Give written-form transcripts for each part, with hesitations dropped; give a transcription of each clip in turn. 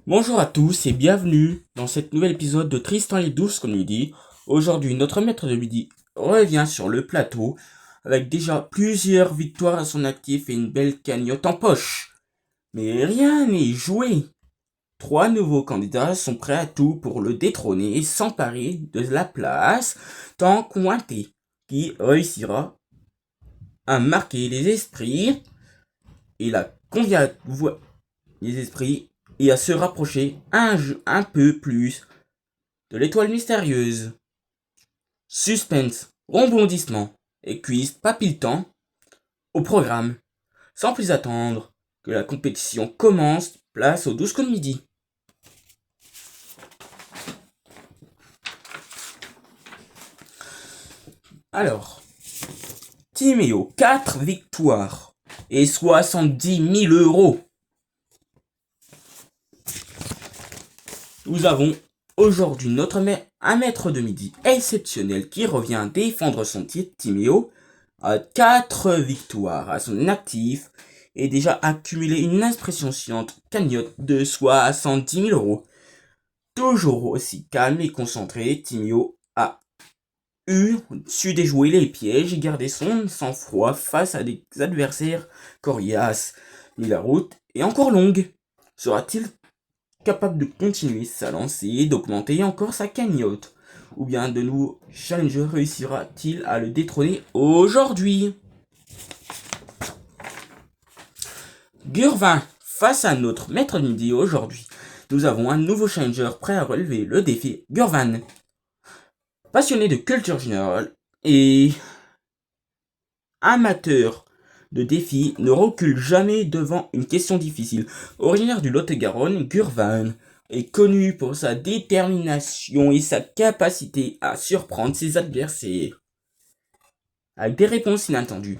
Bonjour à tous et bienvenue dans cet nouvel épisode de Tristan et Douce comme il dit. Aujourd'hui, notre maître de midi revient sur le plateau avec déjà plusieurs victoires à son actif et une belle cagnotte en poche. Mais rien n'est joué. Trois nouveaux candidats sont prêts à tout pour le détrôner et s'emparer de la place tant cointée qui réussira à marquer les esprits et la les esprits et à se rapprocher un peu plus de l'étoile mystérieuse. Suspense, rebondissement et quiz palpitant au programme. Sans plus attendre que la compétition commence, place aux 12 coups de midi. Alors, Timéo, 4 victoires et 70 000 euros. Nous avons aujourd'hui un maître de midi exceptionnel qui revient défendre son titre. Timéo a 4 victoires à son actif et déjà accumulé une impressionnante cagnotte de 70 000 euros. Toujours aussi calme et concentré, Timéo a su déjouer les pièges et garder son sang-froid face à des adversaires coriaces. Mais la route est encore longue. Sera-t-il capable de continuer sa lancée et d'augmenter encore sa cagnotte? Ou bien de nouveaux challengers réussira-t-il à le détrôner aujourd'hui? Gurvin, face à notre maître de midi aujourd'hui, nous avons un nouveau challenger prêt à relever le défi. Gurvan, passionné de culture générale et amateur de défis, ne recule jamais devant une question difficile. Originaire du Lot-et-Garonne, Gurvan est connu pour sa détermination et sa capacité à surprendre ses adversaires avec des réponses inattendues.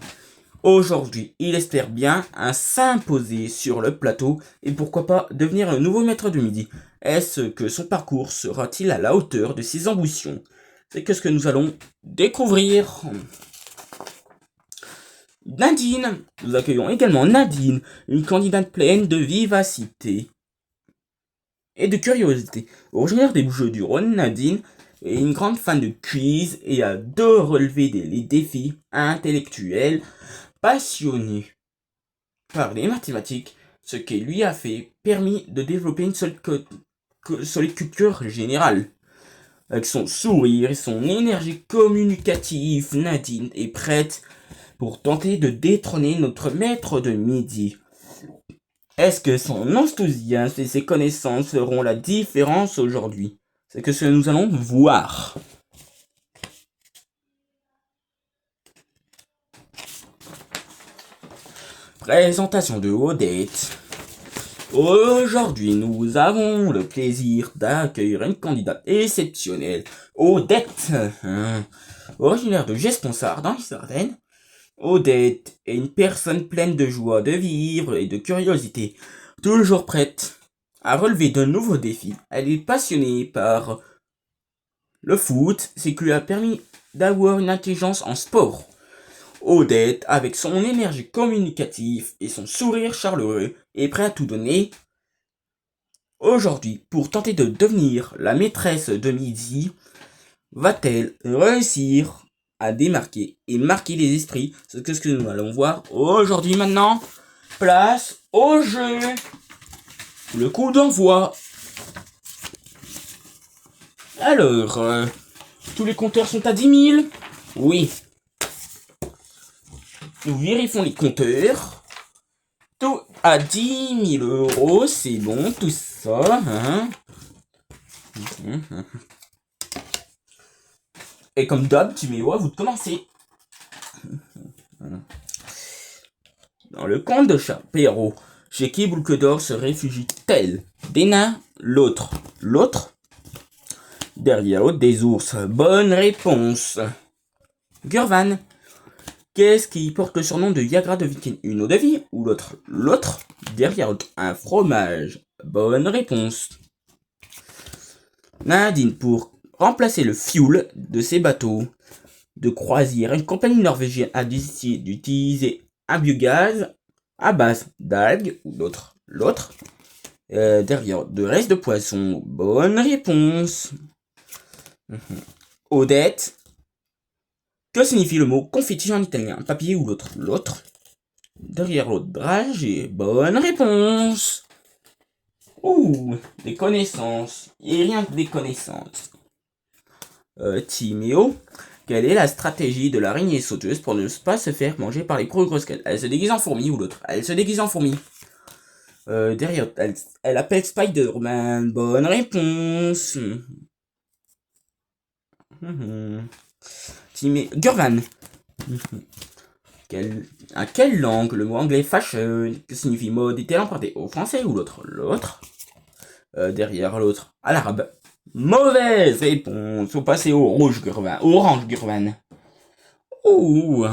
Aujourd'hui, il espère bien s'imposer sur le plateau et pourquoi pas devenir un nouveau maître de midi. Est-ce que son parcours sera-t-il à la hauteur de ses ambitions? C'est ce que nous allons découvrir. Nadine, nous accueillons également Nadine, une candidate pleine de vivacité et de curiosité. Originaire des Bouches-du-Rhône, Nadine est une grande fan de quiz et adore relever les défis intellectuels. Passionné par les mathématiques, ce qui lui a permis de développer une solide culture générale. Avec son sourire et son énergie communicative, Nadine est prête pour tenter de détrôner notre maître de midi. Est-ce que son enthousiasme et ses connaissances feront la différence aujourd'hui? C'est ce que nous allons voir. Présentation de Odette. Aujourd'hui, nous avons le plaisir d'accueillir une candidate exceptionnelle, Odette, originaire de Gesponsard dans les Ardennes. Odette est une personne pleine de joie de vivre et de curiosité, toujours prête à relever de nouveaux défis. Elle est passionnée par le foot, ce qui lui a permis d'avoir une intelligence en sport. Odette, avec son énergie communicative et son sourire chaleureux, est prête à tout donner aujourd'hui pour tenter de devenir la maîtresse de midi. Va-t-elle réussir à démarquer et marquer les esprits? C'est ce que nous allons voir aujourd'hui. Maintenant, place au jeu. Le coup d'envoi. Alors, tous les compteurs sont à 10 000. Oui. Nous vérifions les compteurs. Tout à 10 000 euros, c'est bon, tout ça. Et comme d'hab, Timéo, à vous de commencer. Dans le conte de Chapéro, chez qui Boulkedor se réfugie-t-elle? Des nains, l'autre. L'autre? Derrière l'autre, des ours. Bonne réponse. Gurvan, qu'est-ce qui porte le surnom de Viagra de Viking? Une eau de vie ou l'autre? L'autre? Derrière l'autre, un fromage. Bonne réponse. Nadine, pour remplacer le fuel de ses bateaux de croisière, une compagnie norvégienne a décidé d'utiliser un biogaz à base d'algues ou l'autre. Derrière, de reste de poisson. Bonne réponse. Odette. Que signifie le mot confetti en italien? Papier ou l'autre? L'autre. Derrière l'autre, dragée. Bonne réponse. Ouh, des connaissances. Et rien que des connaissances. Timéo. Quelle est la stratégie de l'araignée sauteuse pour ne pas se faire manger par les grosses queues? Elle se déguise en fourmi ou l'autre? Elle se déguise en fourmi. Derrière, elle appelle Spider-Man. Bonne réponse. Gurvan. À quelle langue le mot anglais fashion? Que signifie mode est-elle empruntée au français ou l'autre? L'autre. Derrière l'autre. À l'arabe. Mauvaise réponse. Faut passer au rouge Gurvan. Orange Gurvan. Ouh.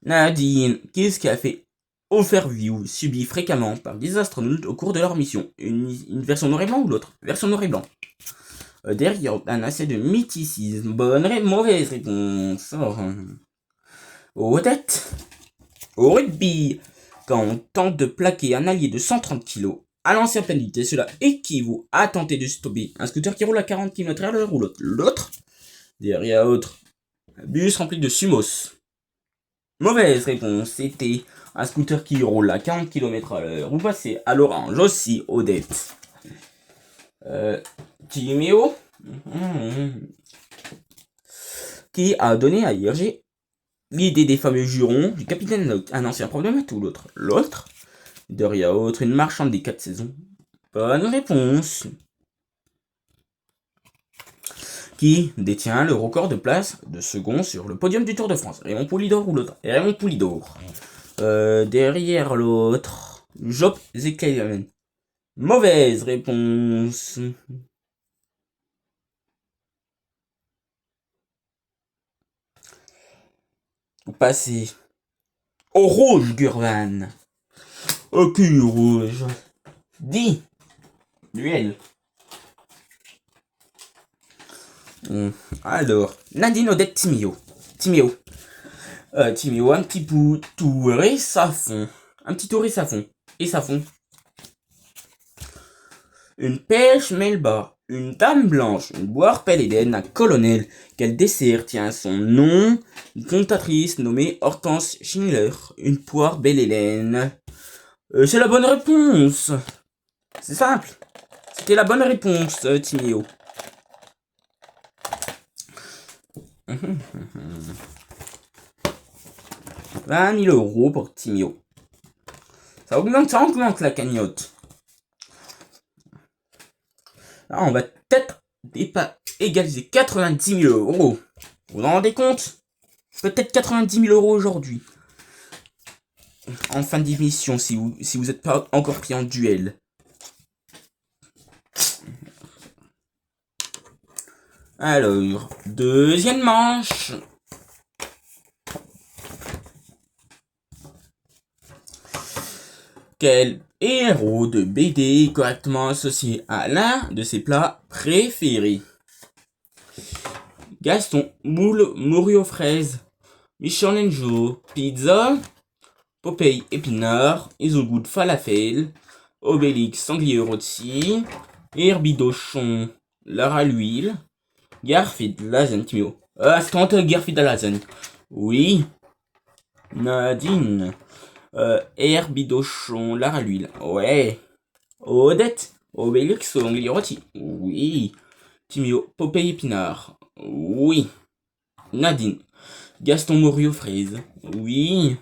Nadine, qu'est-ce qui a fait overview subi fréquemment par des astronautes au cours de leur mission? Une version noir et blanc ou l'autre? Version noir et blanc. Derrière, un assez de mythicisme. Mauvaise réponse. Aux têtes. Au rugby. Quand on tente de plaquer un allié de 130 kg à lancer en pénalité, cela équivaut à tenter de stopper un scooter qui roule à 40 km/h ou l'autre. L'autre. Derrière l'autre. Un bus rempli de sumos. Mauvaise réponse, c'était un scooter qui roule à 40 km/h. Vous passez à l'orange aussi, Odette. Timéo, qui a donné à IRG l'idée des fameux jurons du capitaine Haddock, un ancien prof de maths ou l'autre? L'autre. Derrière autre, une marchande des 4 saisons. Bonne réponse. Qui détient le record de place de second sur le podium du Tour de France? Raymond Poulidor ou l'autre? Raymond Poulidor. Derrière l'autre, Job Zekaian. Mauvaise réponse. Vous passez au rouge, Gurvan. Au cul rouge. 10. Duel. Alors, Nadine, Odette, Timéo. Timéo, un petit tour et savon. Un petit tour et savon. Et savon. Une pêche Melba. Une dame blanche. Une boire pelle Hélène. Un colonel. Quel dessert tient son nom? Une cantatrice nommée Hortense Schindler. Une poire belle Hélène. C'est la bonne réponse. C'est simple. C'était la bonne réponse, Timéo. 20 000 € pour Timéo. Ça augmente la cagnotte. Là, on va peut-être égaliser 90 000 €. Vous vous rendez compte? Peut-être 90 000 € aujourd'hui. En fin d'émission, si vous n'êtes pas encore pris en duel. Alors, deuxième manche. Quel héros de BD est correctement associé à l'un de ses plats préférés? Gaston, moule, morue aux fraises, Michelangelo, pizza, Popeye, épinard, Isogoud, falafel, Obélix, sanglier rôti, Herbie Dauchon, lard à l'huile, Garfield, lasagne, Timio. C'est toi, Garfield à lasagne. Oui. Nadine. Herbie Dauchon, lard à l'huile. Ouais. Odette. Obélix, sanglier rôti. Oui. Timio, Popeye, épinard. Oui. Nadine. Gaston morue aux fraises. Oui.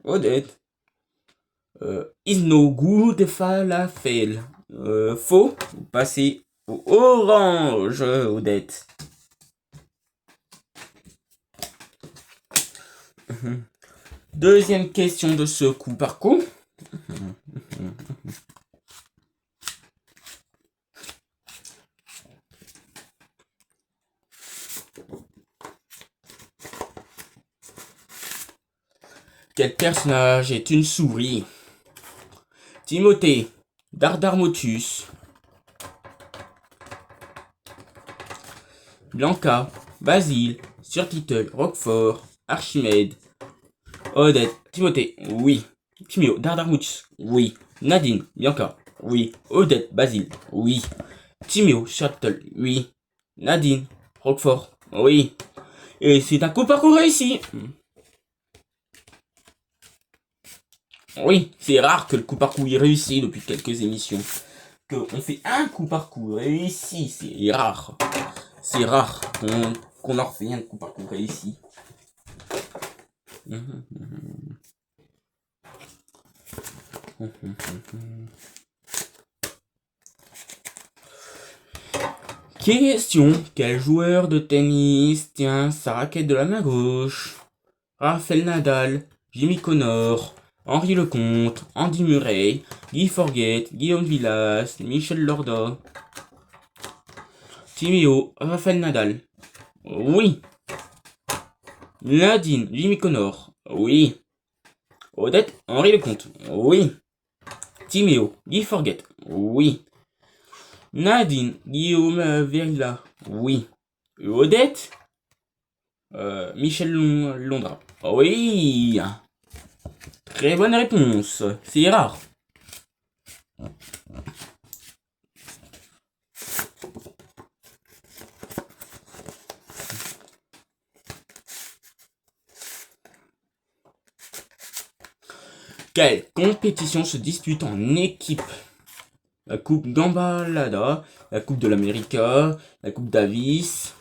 Odette. Is no good falafel. Faux. Vous passez au orange, Odette. Deuxième question de ce coup par coup. Quel personnage est une souris? Timothée, Dardarmotus, Blanca, Basile, Surtitle, Roquefort, Archimède, Odette, Timothée, oui. Timio, Dardarmouch, oui. Nadine, Bianca, oui. Odette, Basile, oui. Timio, Shuttle, oui. Nadine, Roquefort, oui. Et c'est un coup parcours réussi. Oui, c'est rare que le coup parcours est réussi depuis quelques émissions. On fait un coup parcours réussi, c'est rare. C'est rare qu'on en refait un coup parcours réussi. Question. Quel joueur de tennis tient sa raquette de la main gauche? Rafael Nadal, Jimmy Connor, Henri Lecomte, Andy Murray, Guy Forget, Guillaume Villas, Michel Lorda. Timio, Rafael Nadal. Oui. Nadine, Jimmy Connor. Oui. Odette, Henri Lecomte. Oui. Timio, Guy Forget. Oui. Nadine, Guillaume Verilla. Oui. Odette, Michel Londra. Oui. Très bonne réponse. C'est rare. Quelle compétition se dispute en équipe? La Coupe Gambardella, la Coupe de l'América, la Coupe Davis,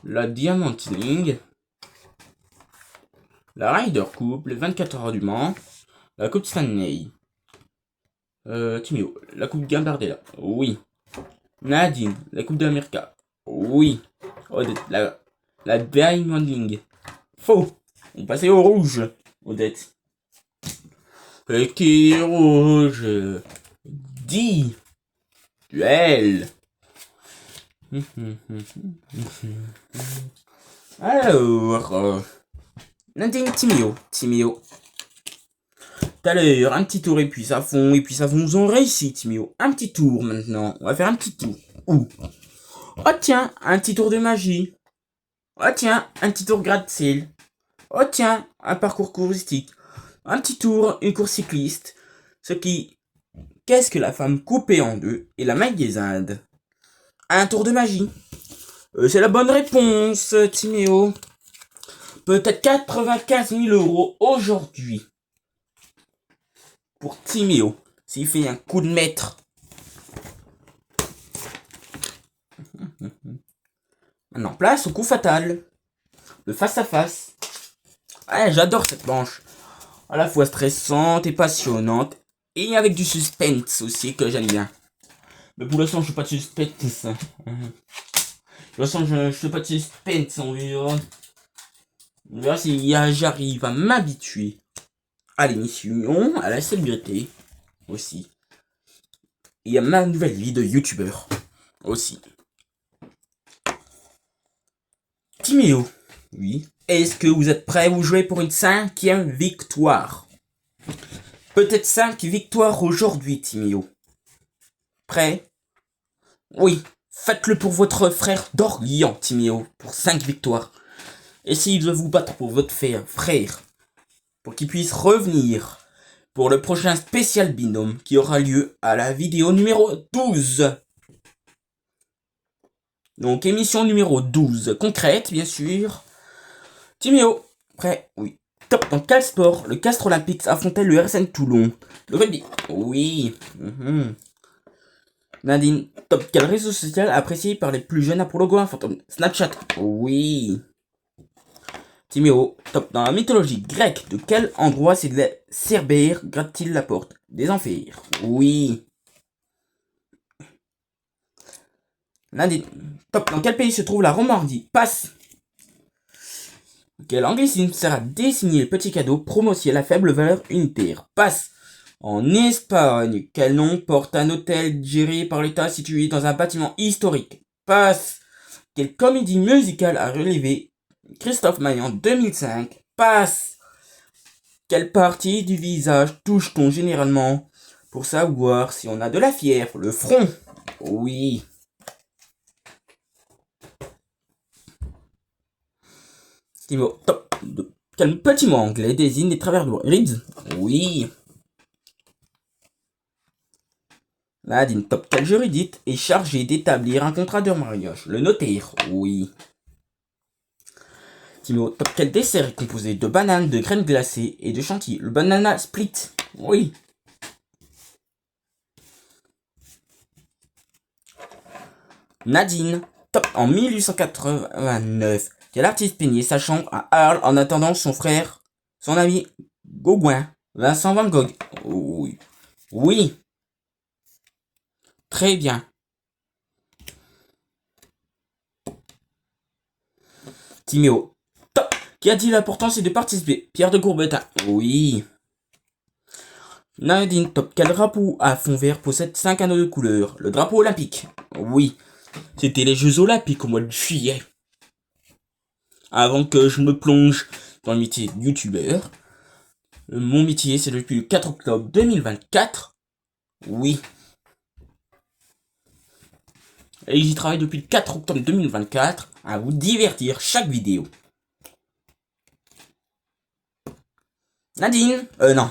la Diamond League, la Ryder Cup, les 24 heures du Mans, la Coupe Stanley. Timio, la Coupe Gambardella, oui. Nadine, la Coupe de l'América, oui. Odette, la Diamond League. Faux. On passait au rouge, Odette. Qui est rouge? 10. Duel. Alors, Nadine, Timio. Tout à l'heure, un petit tour et puis ça fond, vous ont réussi, Timio. Un petit tour maintenant, on va faire un petit tour. Ouh. Oh tiens, un petit tour de magie. Oh tiens, un petit tour gratte-ciel. Oh tiens, un parcours touristique. Un petit tour, une course cycliste. Qu'est-ce que la femme coupée en deux et la maille des Indes? Un tour de magie. C'est la bonne réponse, Timéo. Peut-être 95 000 € aujourd'hui. Pour Timéo, s'il fait un coup de maître. Maintenant, place au coup fatal. Le face-à-face. Ouais, j'adore cette manche. À la fois stressante et passionnante. Et avec du suspense aussi que j'aime bien. Mais pour l'instant, je fais pas de suspense. Pour l'instant, je fais pas de suspense, on verra. On verra si j'arrive à m'habituer à l'émission, à la célébrité aussi. Et à ma nouvelle vie de youtubeur aussi. Timéo, oui. Est-ce que vous êtes prêts à vous jouer pour une 5e victoire? Peut-être 5 victoires aujourd'hui, Timéo. Prêt? Oui. Faites-le pour votre frère d'Orient, Timéo, pour 5 victoires. Essayez de vous battre pour votre frère, pour qu'il puisse revenir pour le prochain spécial binôme qui aura lieu à la vidéo numéro 12. Donc émission numéro 12, concrète bien sûr. Timéo, prêt? Oui. Top, dans quel sport le Castres Olympique affrontait le RSN Toulon? Le rugby? Oui. Nadine, top, quel réseau social apprécié par les plus jeunes Apollo fantôme? Snapchat? Oui. Timéo, top, dans la mythologie grecque, de quel endroit Cerbère gratte-t-il la porte? Des enfers? Oui. Nadine, top, dans quel pays se trouve la Romandie? Passe. Quel anglicisme sert à désigner le petit cadeau promotionnel à faible valeur unitaire? Passe. En Espagne, quel nom porte un hôtel géré par l'État situé dans un bâtiment historique? Passe. Quelle comédie musicale a relevé Christophe Maé en 2005? Passe. Quelle partie du visage touche-t-on généralement pour savoir si on a de la fièvre? Le front? Oui. Timo, top. Quel petit mot anglais désigne les travers de ribs? Oui. Nadine, top. Quel juridique est chargé d'établir un contrat de mariage? Le notaire. Oui. Timo, top. Quel dessert est composé de bananes, de crème glacée et de chantilly? Le banana split. Oui. Nadine, top. En 1889, quel artiste peignait sa chambre à Arles en attendant son frère, son ami Gauguin? Vincent Van Gogh. Oui. Oui. Très bien. Timéo, top. Qui a dit l'important c'est de participer? Pierre de Coubertin. Oui. Nadine, top. Quel drapeau à fond vert possède 5 anneaux de couleur? Le drapeau olympique. Oui. C'était les Jeux olympiques au mois de juillet. Avant que je me plonge dans le métier de youtubeur, mon métier c'est depuis le 4 octobre 2024. Oui. Et j'y travaille depuis le 4 octobre 2024 à vous divertir chaque vidéo. Nadine, non.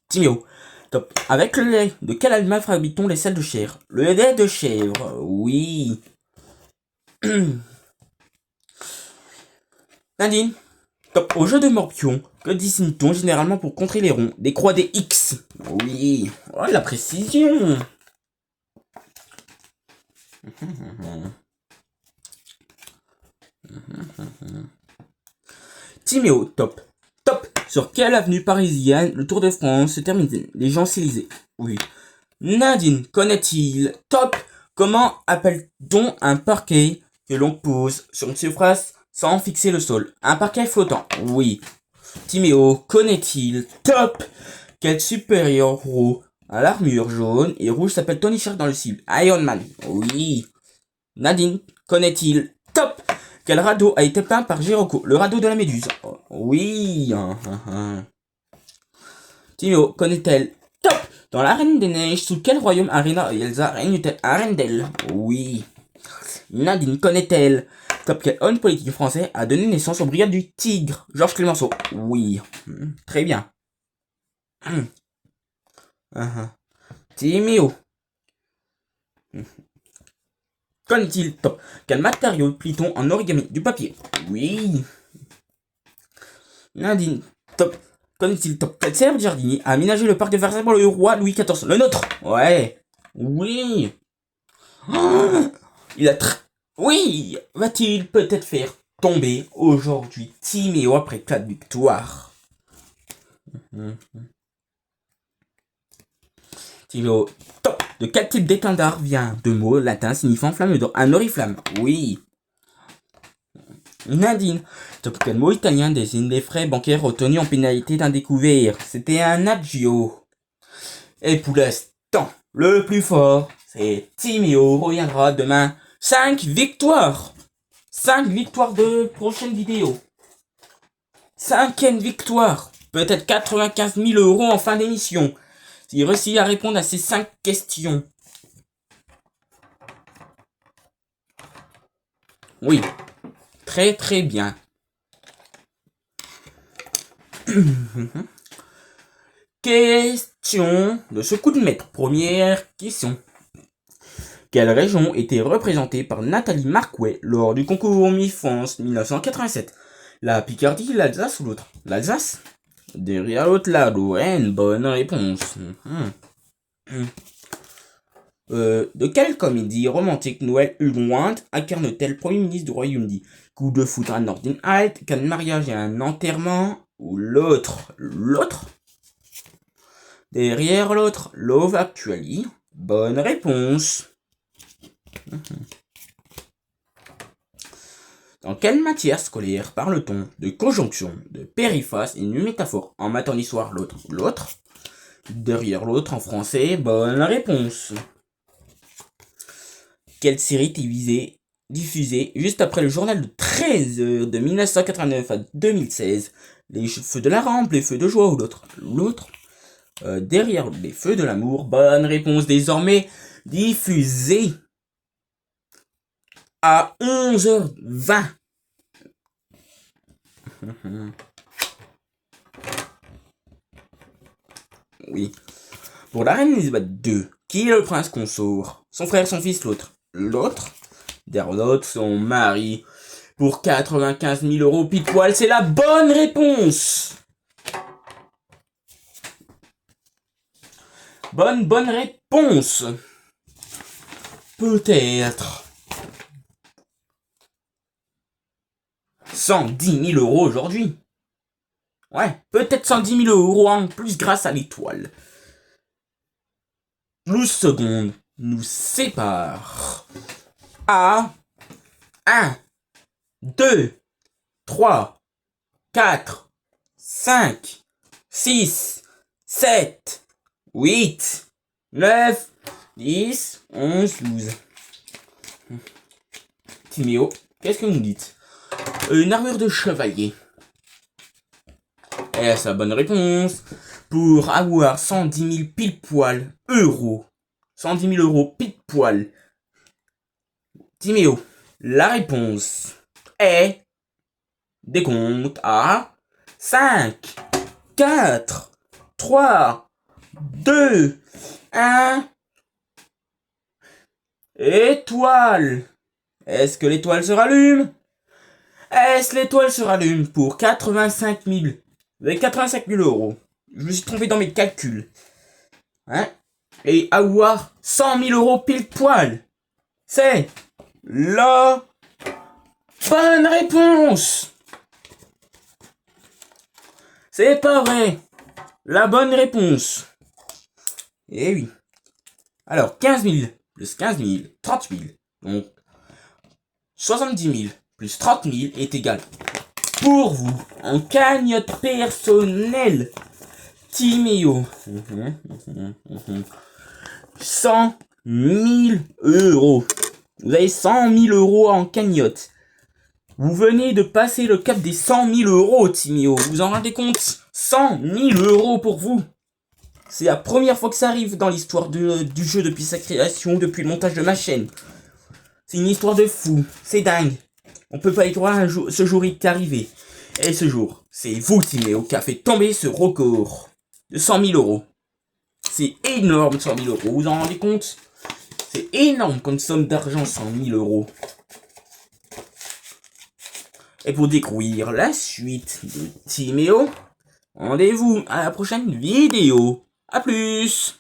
Timéo, top. Avec le lait, de quel animal fabrique-t-on les selles de chèvre? Le lait de chèvre, oui. Nadine, top. Au jeu de Morpion, que dessine-t-on généralement pour contrer les ronds? Des croix, des X. Oui. Oh, la précision. Timéo, top. Top. Sur quelle avenue parisienne le Tour de France se termine? Les Champs-Élysées. Oui. Nadine, connaît-il? Top. Comment appelle-t-on un parquet que l'on pose sur une surface sans fixer le sol? Un parquet flottant. Oui. Timéo, connaît-il? Top. Quel super-héros à l'armure jaune et rouge s'appelle Tony Stark dans le cible? Iron Man. Oui. Nadine, connaît-il? Top. Quel radeau a été peint par Girocco? Le radeau de la Méduse. Oui. Timéo, connaît-elle? Top. Dans la Reine des Neiges, sous quel royaume Arena et Elsa règnent-elles? Arendelle. Oui. Nadine, connaît-elle? Top. Quel homme politique français a donné naissance aux Brigades du Tigre? Georges Clemenceau. Oui. Très bien. Timéo. Connaît-il? Top. Quel matériau plie-t-on en origami? Du papier. Oui. Nadine. Top. Connaît-il? Top. Quel célèbre jardinier a aménagé le parc de Versailles pour le roi Louis XIV? Le nôtre. Ouais. Oui. Il a Oui. Va-t-il peut-être faire tomber aujourd'hui Timéo après 4 victoires? Timéo. Top. De quel type d'étendard vient deux mots latins signifiant flamme d'or? Un oriflamme. Oui. Nadine. Top. Quel mot italien désigne les frais bancaires retenus en pénalité d'un découvert? C'était un agio. Et pour l'instant, le plus fort, c'est Timéo reviendra demain. 5 victoires. 5 victoires de prochaine vidéo. 5e victoire. Peut-être 95 000 € en fin d'émission. S'il réussit à répondre à ces 5 questions. Oui. Très très bien. Question de ce coup de maître. Première question. Quelle région était représentée par Nathalie Marquet lors du concours Miss France 1987? La Picardie, l'Alsace ou l'autre? L'Alsace? Derrière l'autre, la Lorraine. Bonne réponse. De quelle comédie romantique Noël Hulwant incarne-t-elle Premier ministre du Royaume-Uni? Coup de foudre à Northern Heights, qu'un mariage et un enterrement, ou l'autre? L'autre? Derrière l'autre, Love Actually. Bonne réponse. Dans quelle matière scolaire parle-t-on de conjonction, de périphrase et une métaphore? En maths, en histoire, l'autre? L'autre? Derrière l'autre, en français. Bonne réponse. Quelle série télévisée diffusée juste après le journal de 13 heures de 1989 à 2016? Les feux de la rampe, les feux de joie ou l'autre? L'autre? Derrière les feux de l'amour. Bonne réponse. Désormais diffusée à 11h20. Oui. Pour la reine Elisabeth II, qui est le prince consort? Son frère, son fils, l'autre. L'autre? Derrière l'autre, son mari. Pour 95 000 euros pile poil, c'est la bonne réponse. Bonne réponse. Peut-être 110 000 euros aujourd'hui. Ouais, peut-être 110 000 euros en plus grâce à l'étoile. 12 secondes nous séparent. À 1, 2, 3, 4, 5, 6, 7, 8, 9, 10, 11, 12. Timéo, qu'est-ce que vous dites? Une armure de chevalier. Et c'est la bonne réponse. Pour avoir 110 000 pile poil euros. 110 000 euros pile poil. Timéo, la réponse est décompte à 5, 4, 3, 2, 1. Étoile. Est-ce que l'étoile se rallume? Est-ce l'étoile se rallume pour 85 000? Vous avez 85 000 euros. Je me suis trompé dans mes calculs. Hein? Et avoir 100 000 euros pile poil. C'est la bonne réponse. C'est pas vrai. La bonne réponse. Eh oui. Alors, 15 000 plus 15 000, 30 000. Donc, 70 000 plus 30 000 est égal pour vous en cagnotte personnelle. Timéo. 100 000 euros. Vous avez 100 000 euros en cagnotte. Vous venez de passer le cap des 100 000 euros, Timéo. Vous en rendez compte? 100 000 euros pour vous. C'est la première fois que ça arrive dans l'histoire du jeu depuis sa création, depuis le montage de ma chaîne. C'est une histoire de fou. C'est dingue. On peut pas y croire, ce jour est arrivé. Et ce jour, c'est vous, Timéo, qui a fait tomber ce record de 100 000 euros. C'est énorme, 100 000 euros. Vous en rendez compte? C'est énorme comme somme d'argent, 100 000 euros. Et pour découvrir la suite de Timéo, rendez-vous à la prochaine vidéo. A plus!